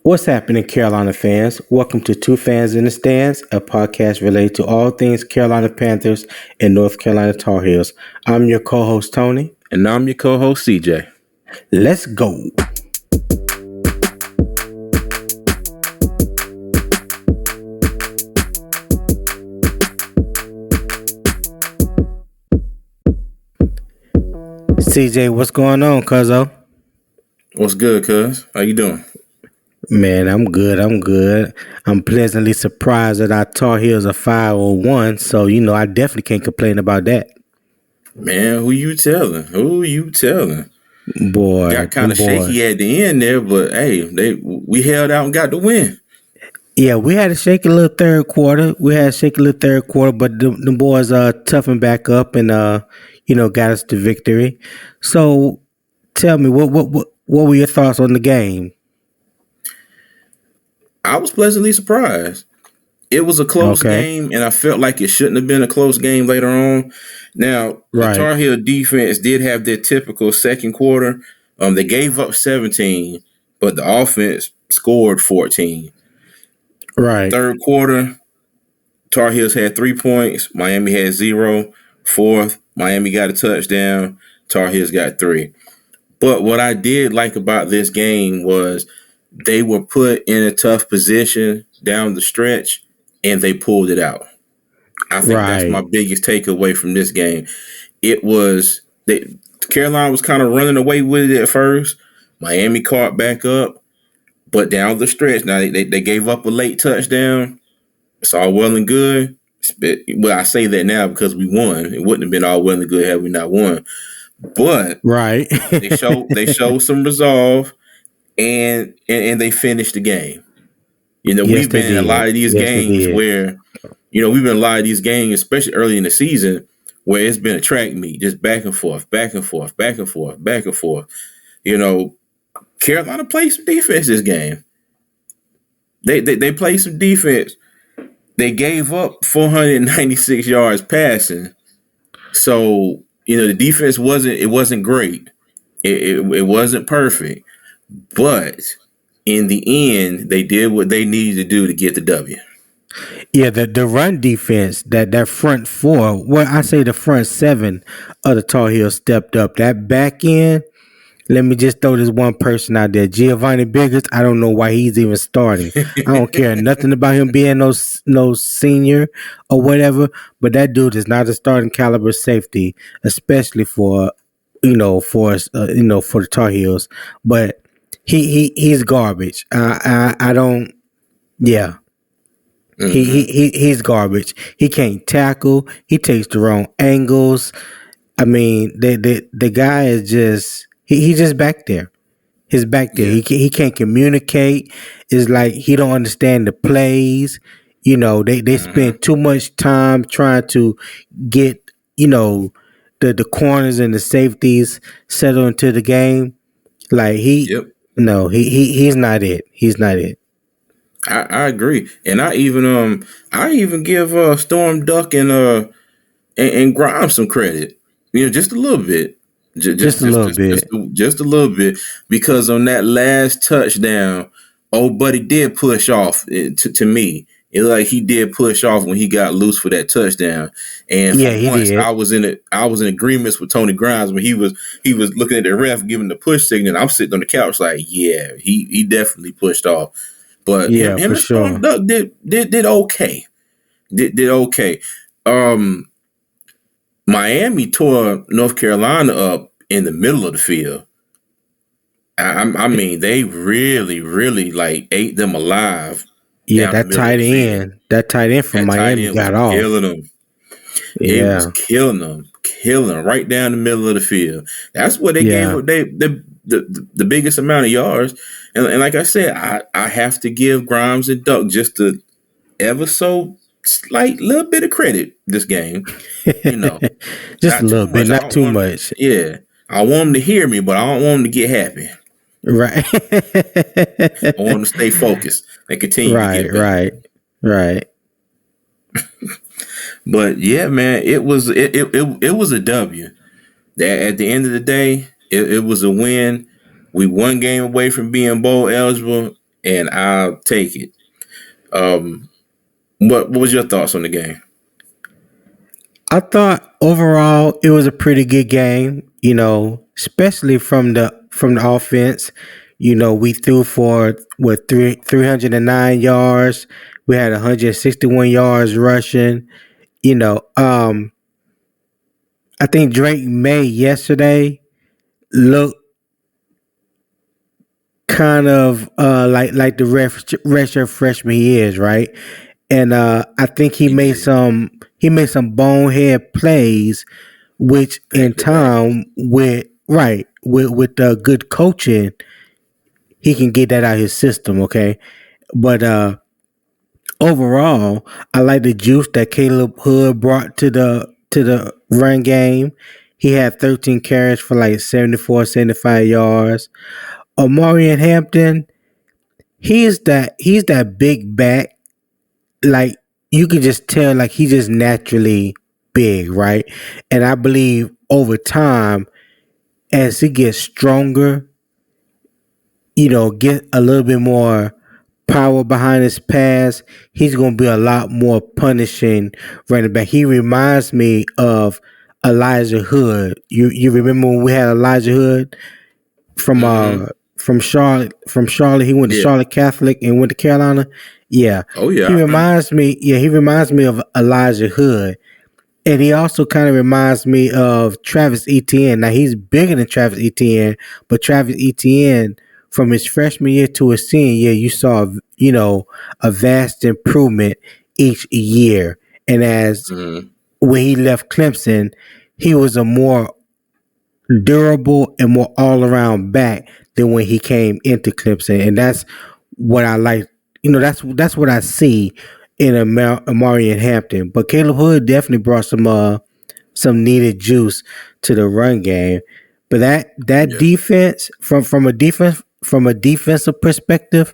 What's happening, Carolina fans? Welcome to Two Fans in the Stands, a podcast related to all things Carolina Panthers and North Carolina Tar Heels. I'm your co-host, Tony. And I'm your co-host, CJ. Let's go. CJ, what's going on, cuzzo? What's good, cuz? How you doing? Man, I'm good. I'm pleasantly surprised that our Tar Heels are 501, so, I definitely can't complain about that. Man, who you telling? Who you telling? Boy, Got kind of boy. shaky at the end there, but hey, we held out and got the win. Yeah, we had a shaky little third quarter. But the boys toughened back up and got us the victory. So tell me, what were your thoughts on the game? I was pleasantly surprised. It was a close Okay. game, and I felt like it shouldn't have been a close game later on. Now, the Right. Tar Heel defense did have their typical second quarter. They gave up 17, but the offense scored 14. Right. Third quarter, Tar Heels had 3 points. Miami had 0. Fourth, Miami got a touchdown. Tar Heels got 3. But what I did like about this game was they were put in a tough position down the stretch, and they pulled it out. I think that's my Right. biggest takeaway from this game. It was that Carolina was kind of running away with it at first. Miami caught back up, but down the stretch, now they gave up a late touchdown. It's all well and good. Well, I say that now because we won. It wouldn't have been all well and good had we not won. But Right. they showed some resolve and they finished the game. Yes, We've they been in a did. lot of these Yes, they games did. where, we've been in a lot of these games, especially early in the season, where it's been a track meet, just back and forth, back and forth, back and forth, back and forth. Carolina played some defense this game. They played some defense. They gave up 496 yards passing. So, the defense wasn't great. It wasn't perfect. But in the end, they did what they needed to do to get the W. Yeah, the run defense, that front four, well, I say the front seven of the Tar Heels stepped up. That back end, let me just throw this one person out there, Giovanni Biggers. I don't know why he's even starting. I don't care nothing about him being no senior or whatever, but that dude is not a starting caliber safety, especially for for the Tar Heels. But he's garbage. I don't. Yeah, he's garbage. He can't tackle. He takes the wrong angles. I mean, the guy is just he's just back there. He's back there. Yeah. He can't communicate. It's like he don't understand the plays. They Mm-hmm. spend too much time trying to get the corners and the safeties settled into the game. Like Yep. he's not it. He's not it. I agree. And I even give Storm Duck and Grimes some credit. Just a little bit. Just Just a just little just just bit. just a little bit, because on that last touchdown, old buddy did push off to me. It like he did push off when he got loose for that touchdown. And for Yeah, he once, did. I was in agreements with Tony Grimes when he was looking at the ref giving the push signal. I'm sitting on the couch like, yeah, he definitely pushed off. But him Yeah, him for and Storm sure. Duck did okay. Did okay. Um Miami tore North Carolina up in the middle of the field. I mean, they really, really like ate them alive Yeah, down the middle of the field. that tight end from That tight Miami end was got off. killing them. It was Yeah, killing them right down the middle of the field. That's what they gave yeah, up. The biggest amount of yards. And like I said, I have to give Grimes and Duck just a ever so slight little bit of credit this game. You know, just a Not too little bit, much. I not don't too want. much. Yeah, I want them to hear me, but I don't want them to get happy. Right, I want them to stay focused and continue to right, get better. right, right. But yeah, man, it was a W. That at the end of the day, it was a win. We one game away from being bowl eligible, and I'll take it. What was your thoughts on the game? I thought overall it was a pretty good game, especially from the offense. We threw for what 309 yards. We had 161 yards rushing. You know, um, I think Drake May yesterday looked kind of like the redshirt freshman he is, right? And I think he He made did some bonehead plays, which in back to back. time with good coaching, he can get that out of his system. Okay, but overall, I like the juice that Caleb Hood brought to the run game. He had 13 carries for like 74, 75 yards. Omarion Hampton, he's that big back. Like you can just tell, like he's just naturally big, right? And I believe over time, as he gets stronger, get a little bit more power behind his pass, he's going to be a lot more punishing running back. He reminds me of Elijah Hood. You remember when we had Elijah Hood from Mm-hmm. uh from Charlotte? From Charlotte, he went to Yeah. Charlotte Catholic and went to Carolina. Yeah, Oh he yeah. I remember. reminds me. Yeah, he reminds me of Elijah Hood. And he also kind of reminds me of Travis Etienne. Now he's bigger than Travis Etienne, but Travis Etienne, from his freshman year to his senior year, you saw a vast improvement each year. And as Mm-hmm. when he left Clemson, he was a more durable and more all around back than when he came into Clemson, and that's what I like. That's what I see in Amari and Hampton. But Caleb Hood definitely brought some needed juice to the run game. But that Yeah. defense from a defensive perspective,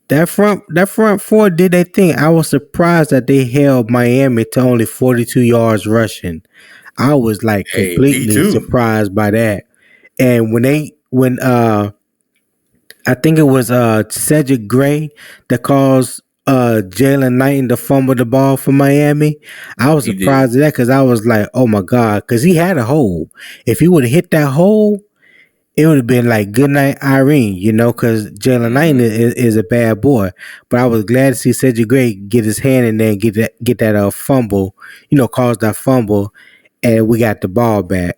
that front four did their thing. I was surprised that they held Miami to only 42 yards rushing. I was like Hey, me completely too. surprised by that. And when I think it was Cedric Gray that caused Jalen Knighton to fumble the ball for Miami, I was He did. surprised at that because I was like, oh my God, because he had a hole. If he would have hit that hole, it would have been like good night Irene, because Jalen Knighton Mm-hmm. is a bad boy. But I was glad to see Cedric Gray get his hand in there and get that fumble, cause that fumble, and we got the ball back,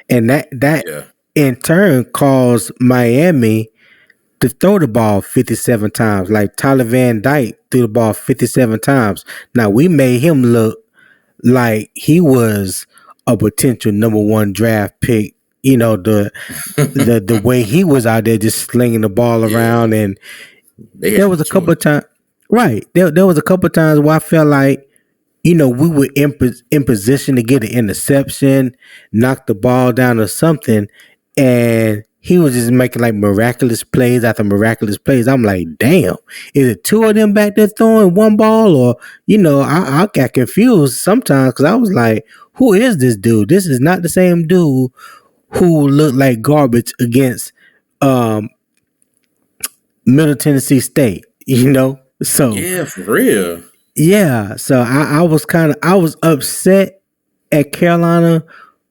and that Yeah. in turn caused Miami to throw the ball 57 times. Like Tyler Van Dyke threw the ball 57 times. Now we made him look like he was a potential number one draft pick. The way he was out there just slinging the ball Yeah. around, and They there had no was a couple of choice. times, right? There was a couple of times where I felt like we were in position to get an interception, knock the ball down or something, and he was just making like miraculous plays after miraculous plays. I'm like, damn, is it two of them back there throwing one ball, or I got confused sometimes because I was like, who is this dude? This is not the same dude who looked like garbage against um, Middle Tennessee State, So Yeah, for real. yeah, so I was upset at Carolina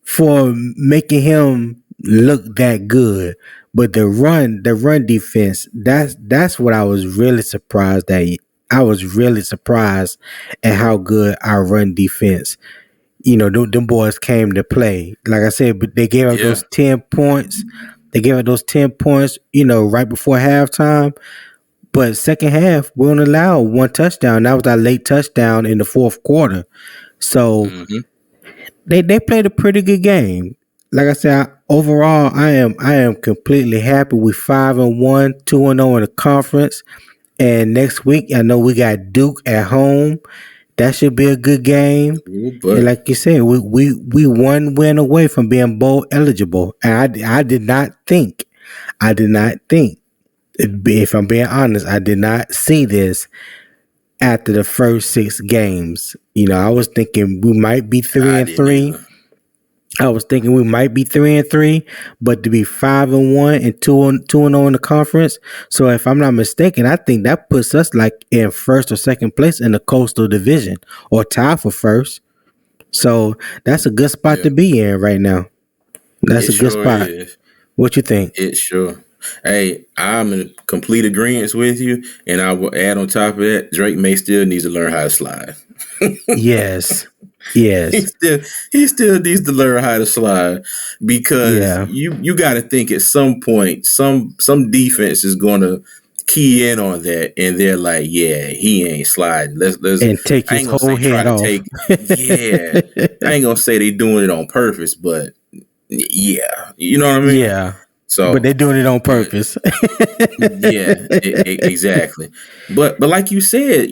for making him look that good. But the run defense, that's what I was really surprised at. I was really surprised at how good our run defense, them boys came to play. Like I said, but they gave up Yeah. those 10 points. They gave up those 10 points, right before halftime. But second half, we only allowed one touchdown. That was our late touchdown in the fourth quarter. So Mm-hmm. they played a pretty good game. Like I said, overall, I am completely happy. We 5-1, 2-0 in the conference. And next week, I know we got Duke at home. That should be a good game. Oh, And but like you said, we one win away from being bowl eligible. And I did not think, if I'm being honest, I did not see this after the first six games. I was thinking we might be three I and didn't three. either. I was thinking we might be 3-3, but to be 5-1 and 2-0 in the conference. So if I'm not mistaken, I think that puts us like in first or second place in the Coastal Division, or tie for first. So that's a good spot Yeah, to be in right now. That's it a good sure spot. is. What you think? It sure. Hey, I'm in complete agreement with you, and I will add on top of that, Drake May still needs to learn how to slide. Yes. he Yes. still he still needs to learn how to slide because Yeah. you got to think at some point some defense is going to key in on that, and they're like, yeah, he ain't sliding. Let's And take I his ain't gonna whole say try head to off. take, yeah, I ain't gonna say they doing it on purpose, but yeah, you know what I mean. Yeah. But So they're doing it on yeah, purpose. yeah, exactly. But like you said,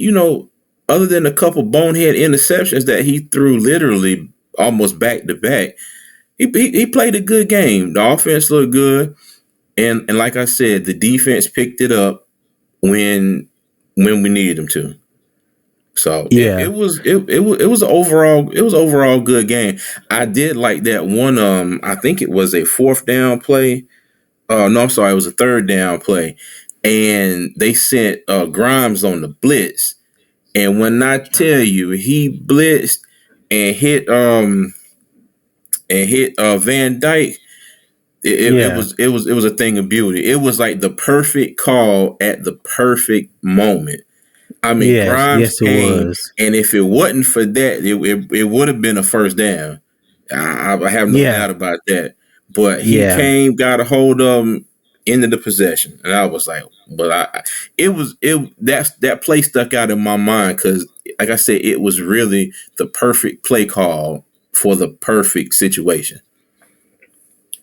other than a couple bonehead interceptions that he threw literally almost back to back, he played a good game. The offense looked good, and like I said, the defense picked it up when we needed them to. So it Yeah. was it was overall good game. I did like that one. I think it was a fourth down play. No, I'm sorry, it was a third down play, and they sent Grimes on the blitz. And when I tell you, he blitzed and hit Van Dyke. Yeah. It was a thing of beauty. It was like the perfect call at the perfect moment. I mean, Yes. Grimes Yes, it came, was. and if it wasn't for that, it would have been a first down. I have no Yeah. doubt about that. But he Yeah. came, got a hold of him, ended the possession, and I was like, but that play stuck out in my mind because, like I said, it was really the perfect play call for the perfect situation.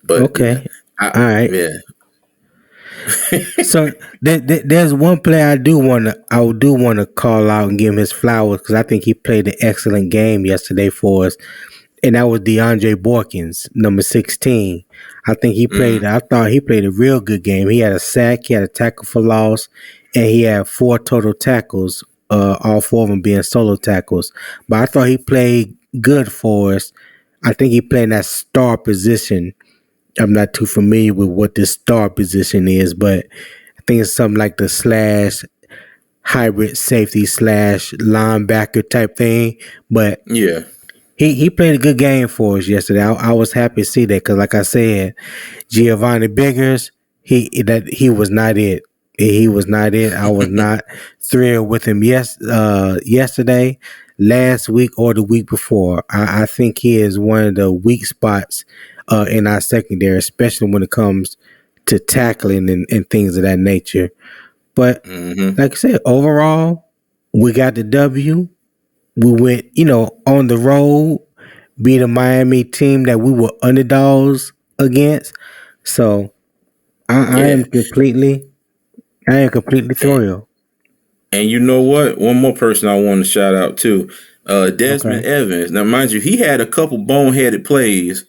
But yeah, Okay. All right. yeah, So there's one player I do want to call out and give him his flowers because I think he played an excellent game yesterday for us, and that was DeAndre Borkins, number 16. mm, I thought he played a real good game. He had a sack, he had a tackle for loss, and he had 4 total tackles. All 4 of them being solo tackles. But I thought he played good for us. I think he played in that star position. I'm not too familiar with what this star position is, but I think it's something like the slash hybrid safety slash linebacker type thing. But yeah, he played a good game for us yesterday. I was happy to see that because, like I said, Giovanni Biggers, he was not it. He was not it. I was not thrilled with him yesterday, last week, or the week before. I think he is one of the weak spots in our secondary, especially when it comes to tackling and things of that nature. But mm-hmm, like I said, overall, we got the W. We went, on the road, beat a Miami team that we were underdogs against. So I yeah. am completely And, thrilled. And you know what? One more person I want to shout out to, Desmond Okay. Evans. Now, mind you, he had a couple boneheaded plays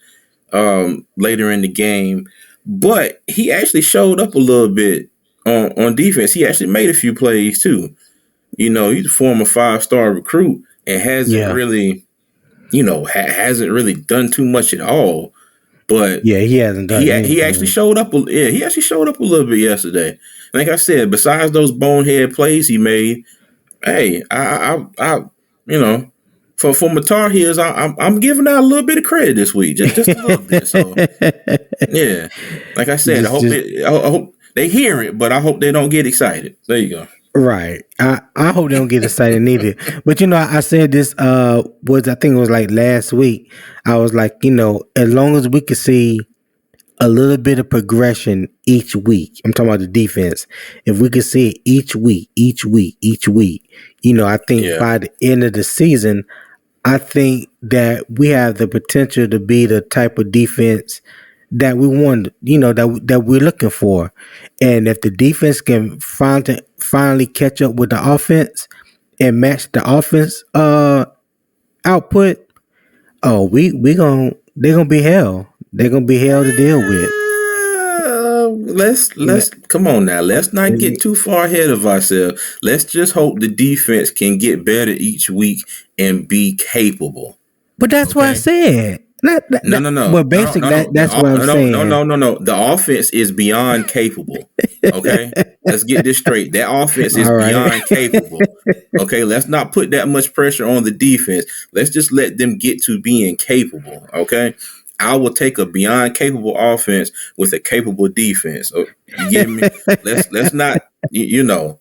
later in the game, but he actually showed up a little bit on defense. He actually made a few plays too. He's a former 5-star recruit and hasn't Yeah. really, hasn't really done too much at all. But Yeah, he hasn't done he actually anything. showed up. Yeah, he actually showed up a little bit yesterday. Like I said, besides those bonehead plays he made, hey, I you know, for my Tar Heels, I'm giving out a little bit of credit this week, just a little bit. So yeah, like I said, just I hope they hear it, but I hope they don't get excited. There you go. right. I hope they don't get excited neither. But I said this was I think it was like last week. I was like, as long as we could see a little bit of progression each week. I'm talking about the defense. If we could see it each week, I think Yeah, by the end of the season, I think that we have the potential to be the type of defense that we want, that we're looking for. And if the defense can finally catch up with the offense and match the offense output, oh, we going to they're going to be hell. They're going to be hell to deal with. let's come on now. Let's not get too far ahead of ourselves. Let's just hope the defense can get better each week and be capable. But that's what I Okay. said. No, no, no, well, no, basic no, no. that's what I'm No, no, saying. no, no, no. The offense is beyond capable. Okay, let's get this straight. That offense is All right. beyond capable. Okay, let's not put that much pressure on the defense. Let's just let them get to being capable. Okay, I will take a beyond capable offense with a capable defense. Oh, you get me? Let's not. You know.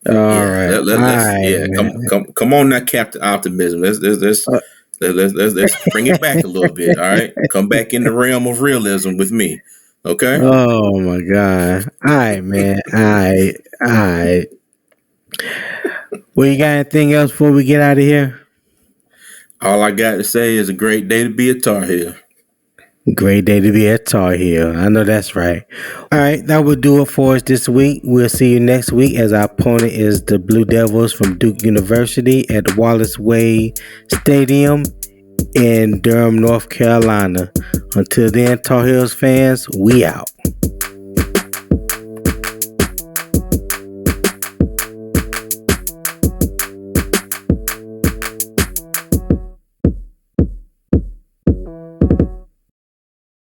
All Yeah. right. All Let's. right, Yeah. man. Come on, now, Captain Optimism. Uh, Let's bring it back a little bit. All right, come back in the realm of realism with me. Okay. oh my God. All right, man. All right. All right. Well, you got anything else before we get out of here? All I got to say is a great day to be a Tar Heel. Great day to be at Tar Heel. I know that's right. All right, that will do it for us this week. We'll see you next week as our opponent is the Blue Devils from Duke University at Wallace Wade Stadium in Durham, North Carolina. Until then, Tar Heels fans, we out.